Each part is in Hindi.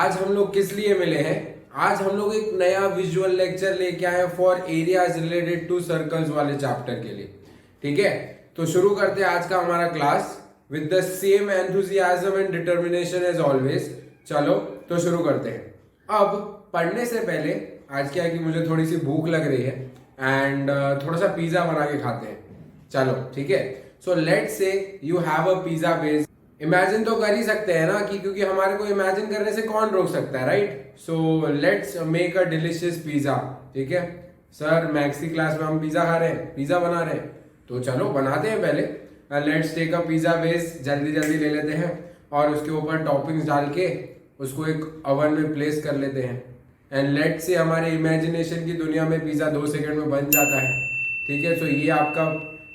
आज हम लोग किस लिए मिले हैं? आज हम लोग एक नया विजुअल लेक्चर लेके आए for areas related to circles वाले चैप्टर के लिए। ठीक है, तो शुरू करते हैं आज का हमारा class with the same enthusiasm and determination as always. चलो तो शुरू करते हैं। अब पढ़ने से पहले आज क्या है कि मुझे थोड़ी सी भूख लग रही है एंड थोड़ा सा पिज्जा बना के खाते हैं। चलो ठीक है, so let's say you have a pizza base. Imagine तो कर ही सकते हैं ना, कि क्योंकि हमारे को इमेजिन करने से कौन रोक सकता है, right? So let's make a delicious pizza. ठीक है सर, मैक्स की क्लास में हम पिज्जा खा रहे हैं, पिज्जा बना रहे हैं, तो चलो बनाते हैं पहले। Let's take a pizza base, जल्दी जल्दी ले लेते हैं और उसके ऊपर टॉपिंग्स डाल के उसको एक ओवन में प्लेस कर लेते हैं एंड लेट्स से हमारे इमेजिनेशन की दुनिया में पिज्जा 2 सेकंड में बन जाता है। ठीक है, सो ये आपका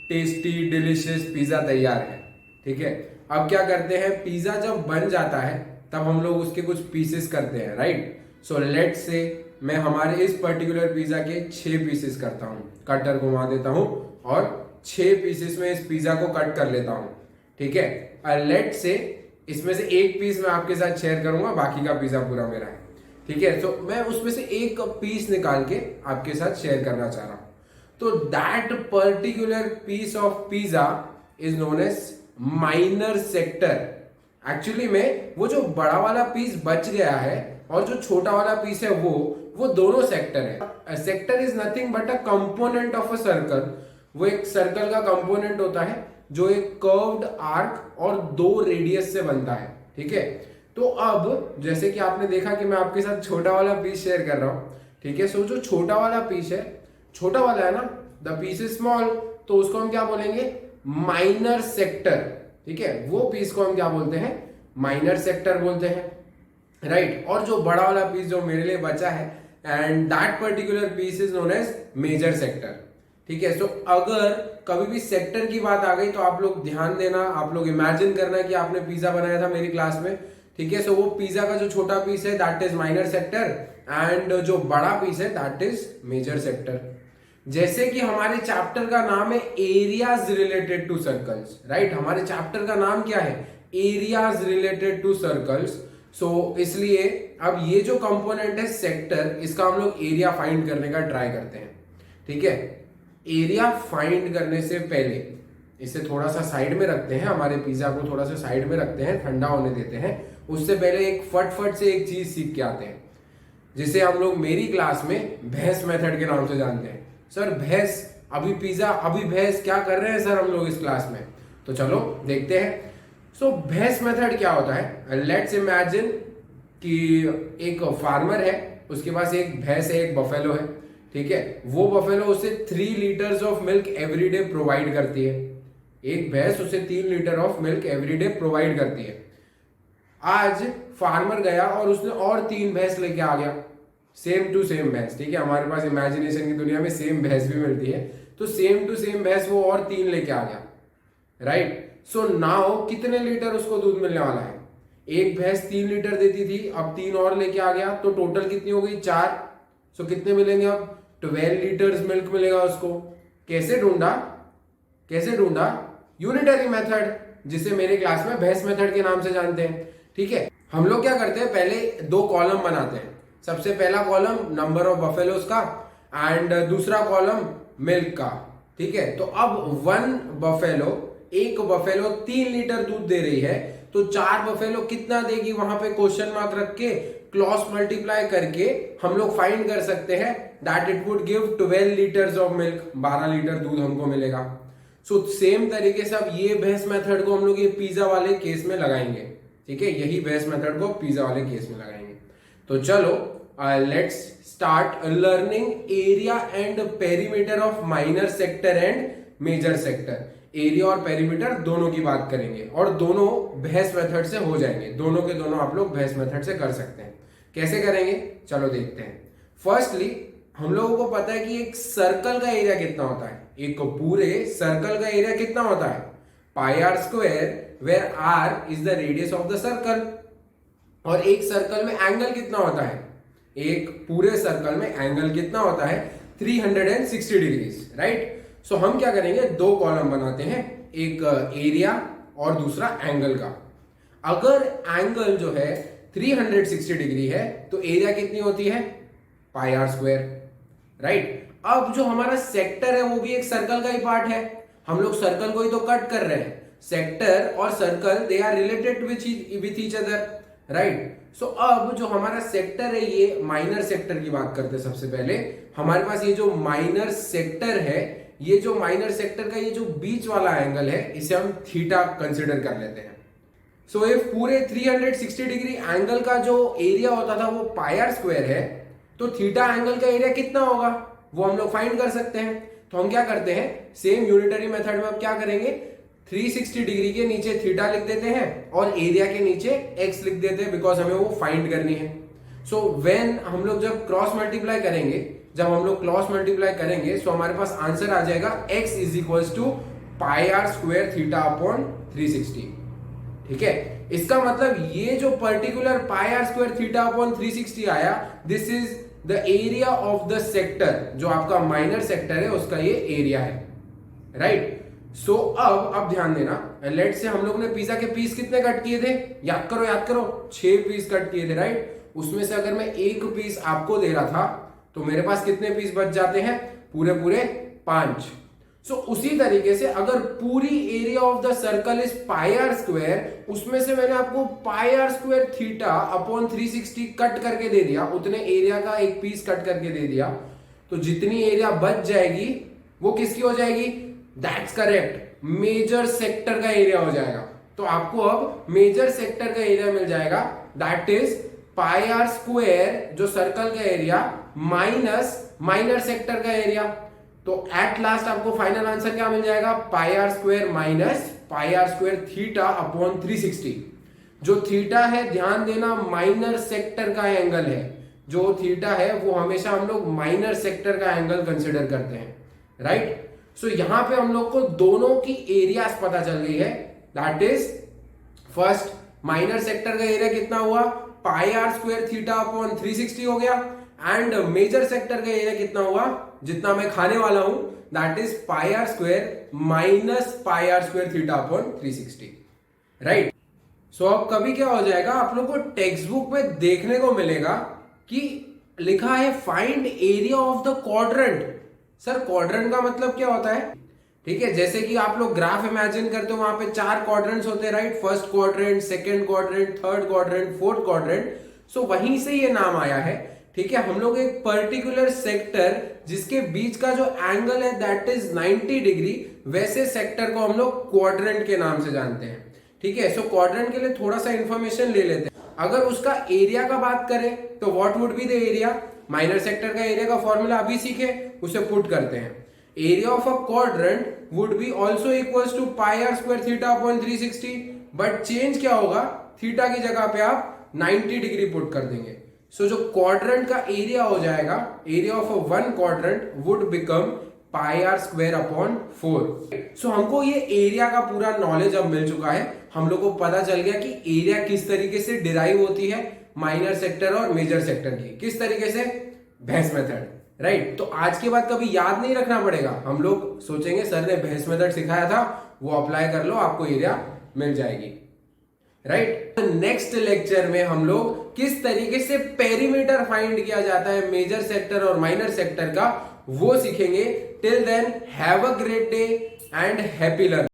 टेस्टी डिलिशियस पिज्जा तैयार है। ठीक है, अब क्या करते हैं, पिज्जा जब बन जाता है तब हम लोग उसके कुछ पीसेस करते हैं, राइट? सो लेट्स से मैं हमारे इस पर्टिकुलर पिज्जा के 6 पीसेस करता हूँ, कटर घुमा देता हूँ और 6 पीसेस में इस पिज्जा को कट कर लेता हूँ। ठीक है, और लेट्स से इसमें से एक पीस मैं आपके साथ शेयर करूंगा, बाकी का पिज्जा पूरा मेरा है। ठीक है, तो मैं उसमें से एक पीस निकाल के आपके साथ शेयर करना चाह रहा हूँ। तो that particular piece of pizza is known as minor sector. Actually में वो जो बड़ा वाला पीस बच गया है और जो छोटा वाला पीस है वो दोनों सेक्टर है। Sector is nothing but a component of a circle. वो एक सर्कल का कंपोनेंट होता है जो एक कर्व्ड आर्क और 2 रेडियस से बनता है। ठीक है, तो अब जैसे कि आपने देखा कि मैं आपके साथ छोटा वाला पीस शेयर कर रहा हूं। ठीक है, सो जो छोटा वाला पीस है, छोटा वाला है ना, द पीस इज स्मॉल, तो उसको हम क्या बोलेंगे, माइनर सेक्टर। ठीक है, वो पीस को हम क्या बोलते हैं, माइनर सेक्टर बोलते हैं, राइट? और जो बड़ा वाला पीस जो मेरे लिए बचा है and that particular piece is known as major sector. ठीक है, सो अगर कभी भी सेक्टर की बात आ गई तो आप लोग ध्यान देना, आप लोग इमेजिन करना कि आपने पिज्जा बनाया था मेरी क्लास में। ठीक है, सो वो पिज्जा का जो छोटा पीस है that is minor sector and जो बड़ा पीस है दैट इज मेजर सेक्टर। जैसे कि हमारे चैप्टर का नाम है areas related to circles, right? हमारे चैप्टर का नाम क्या है, एरियाज रिलेटेड टू सर्कल्स। सो इसलिए अब ये जो कंपोनेंट है सेक्टर, इसका हम लोग एरिया फाइंड करने का ट्राई करते हैं। ठीक है, एरिया फाइंड करने से पहले इसे थोड़ा सा साइड में रखते हैं, हमारे पिज्जा को थोड़ा सा साइड में रखते हैं, ठंडा होने देते हैं। उससे पहले एक फटफट से एक चीज सीख के आते हैं जिसे हम लोग मेरी क्लास में भैंस मेथड के नाम से जानते हैं। सर भैंस, अभी पिज्जा, अभी भैंस, क्या कर रहे हैं सर हम लोग इस क्लास में? तो चलो देखते हैं। सो भैंस मेथड क्या होता है, लेट्स इमेजिन कि एक फार्मर है, उसके पास एक भैंस है, एक बफेलो है। ठीक है, वो बफेलो उसे 3 litres of milk every day provide करती है। एक भैंस उसे 3 litre of milk every day provide करती है। आज फार्मर गया और उसने और 3 भैंस लेके आ गया, सेम टू सेम भैंस। ठीक है, हमारे पास इमेजिनेशन की दुनिया में सेम भैंस भी मिलती है, तो सेम टू सेम भैंस वो और 3 लेके आ गया, राइट? सो नाउ कितने लीटर उसको दूध मिलने वाला है? एक भैंस 3 लीटर देती थी, अब 3 और लेके आ गया, तो टोटल कितनी हो गई, 4। सो कितने मिलेंगे अब, 12 लीटर्स मिल्क मिलेगा उसको। कैसे ढूंढा, कैसे ढूंढा? यूनिटरी मेथड, जिसे मेरे क्लास में भैंस मेथड के नाम से जानते हैं। ठीक है, हम लोग क्या करते हैं, पहले 2 कॉलम बनाते हैं। सबसे पहला कॉलम नंबर ऑफ बफेलोस का एंड दूसरा कॉलम मिल्क का। ठीक है, तो अब 1 बफेलो, एक बफेलो 3 लीटर दूध दे रही है, तो 4 बफेलो कितना देगी, वहां पे क्वेश्चन मार्क रख के क्रॉस मल्टीप्लाई करके हम लोग फाइंड कर सकते हैं that it would give 12 litres of milk, 12 litre दूध हमको मिलेगा। सो सेम तरीके से अब ये भैंस मेथड को हम लोग ये पिज्जा वाले केस में लगाएंगे। ठीक है, यही भैंस मेथड को पिज्जा वाले केस में लगाएंगे। तो चलो let's start learning area and perimeter of minor sector and major sector. Area और पेरीमीटर दोनों की बात करेंगे और दोनों भैंस मेथड से हो जाएंगे, दोनों के दोनों आप लोग भैंस मेथड से कर सकते हैं। कैसे करेंगे, चलो देखते हैं। फर्स्टली हम लोगों को पता है कि एक सर्कल का एरिया कितना होता है, एक पूरे सर्कल का एरिया कितना होता है, pi are square, where r is the radius of the circle. और एक सर्कल में एंगल कितना होता है, एक पूरे सर्कल में एंगल कितना होता है, 360 डिग्रीज, राइट? सो हम क्या करेंगे, 2 कॉलम बनाते हैं, एक एरिया और दूसरा एंगल का। अगर एंगल जो है 360 डिग्री है तो एरिया कितनी होती है, पाई आर स्क्वायर, राइट। अब जो हमारा सेक्टर है वो भी एक सर्कल का ही पार्ट है, हम लोग सर्कल को ही तो कट कर रहे हैं। सेक्टर और circle they are related with each other, right. So अब जो हमारा सेक्टर है, ये माइनर सेक्टर की बात करते हैं। सबसे पहले हमारे पास ये जो माइनर सेक्टर है, ये जो माइनर सेक्टर का ये जो बीच वाला एंगल है, इसे हम थीटा कंसिडर कर लेते हैं। सो ये पूरे 360 डिग्री एंगल का जो एरिया होता था वो पाई आर स्क्वायर है, तो थीटा एंगल का एरिया कितना होगा वो हम लोग फाइंड कर सकते हैं। तो हम क्या करते हैं, सेम यूनिटरी मेथड में अब क्या करेंगे, 360 डिग्री के नीचे थीटा लिख देते हैं और एरिया के नीचे एक्स लिख देते हैं, बिकॉज हमें वो फाइंड करनी है। सो व्हेन हम लोग जब क्रॉस मल्टीप्लाई करेंगे, सो हमारे पास आंसर आ जाएगा x is equal to pi are square theta upon 360, ठीक है। इसका मतलब ये जो particular pi are square theta upon 360 आया, this is the area of the sector, जो आपका माइनर सेक्टर है उसका ये एरिया है, राइट। सो अब ध्यान देना, लेट से हम लोग ने पिज्जा के पीस कितने कट किए थे, याद करो 6 पीस कट किए थे, राइट। उसमें से अगर मैं एक पीस आपको दे रहा था तो मेरे पास कितने पीस बच जाते हैं, पूरे 5। सो उसी तरीके से अगर पूरी area of the circle is pi are square, उसमें से मैंने आपको pi are square theta upon 360 cut करके दे दिया, उतने एरिया का एक पीस कट करके दे दिया, तो जितनी एरिया बच जाएगी वो किसकी हो जाएगी, दैट्स करेक्ट, मेजर सेक्टर का एरिया हो जाएगा। तो आपको अब मेजर सेक्टर का एरिया मिल जाएगा, that is pi are square जो सर्कल का एरिया माइनस माइनर सेक्टर का एरिया। तो एट लास्ट आपको फाइनल आंसर क्या मिल जाएगा, pi are square minus pi are square theta upon 360। जो थीटा है, ध्यान देना, माइनर सेक्टर का एंगल है, जो थीटा है वो हमेशा हम लोग माइनर सेक्टर का एंगल कंसिडर करते हैं, राइट। सो यहां पे हम लोग को दोनों की एरियाज पता चल गई है, that is first minor sector का एरिया कितना हुआ, pi are square theta upon 360 हो गया, एंड मेजर सेक्टर का एरिया कितना हुआ, जितना मैं खाने वाला हूं, that is pi are square minus pi are square theta upon 360, right. So अब कभी क्या हो जाएगा, आप लोग को टेक्स्ट बुक में देखने को मिलेगा कि लिखा है find area of the quadrant. Sir quadrant का मतलब क्या होता है, ठीक है, जैसे कि आप लोग ग्राफ इमेजिन करते हो, वहां पे 4 क्वाड्रेंट्स होते हैं, right, first quadrant, second quadrant, third quadrant, fourth quadrant. So वहीं से ये नाम आया है, ठीक है। हम लोग एक पर्टिकुलर सेक्टर जिसके बीच का जो एंगल है दैट इज 90 डिग्री, वैसे सेक्टर को हम लोग क्वाड्रेंट के नाम से जानते हैं, ठीक है। सो क्वाड्रेंट के लिए थोड़ा सा इंफॉर्मेशन ले लेते हैं। अगर उसका एरिया का बात करें तो what would be the area, minor sector का एरिया का फॉर्मूला अभी सीखे, उसे पुट करते हैं। Area of a quadrant would be also equals to pi are square theta upon 360, but change क्या होगा, थीटा की जगह पे आप 90 डिग्री पुट कर देंगे। सो जो क्वाड्रेंट का एरिया हो जाएगा, area of a one quadrant would become pi are square upon 4। So हमको ये एरिया का पूरा नॉलेज अब मिल चुका है, हम लोग को पता चल गया कि एरिया किस तरीके से डिराइव होती है माइनर सेक्टर और मेजर सेक्टर की, किस तरीके से, भैंस मेथड, राइट। तो आज के बाद कभी याद नहीं रखना पड़ेगा, हम लोग सोचेंगे सर ने भैंस मेथड सिखाया था, वो अप्लाई कर लो, आपको एरिया मिल जाएगी, राइट। नेक्स्ट लेक्चर में हम लोग किस तरीके से पेरीमीटर फाइंड किया जाता है मेजर सेक्टर और माइनर सेक्टर का, वो सीखेंगे। Till then have a great day and happy learning.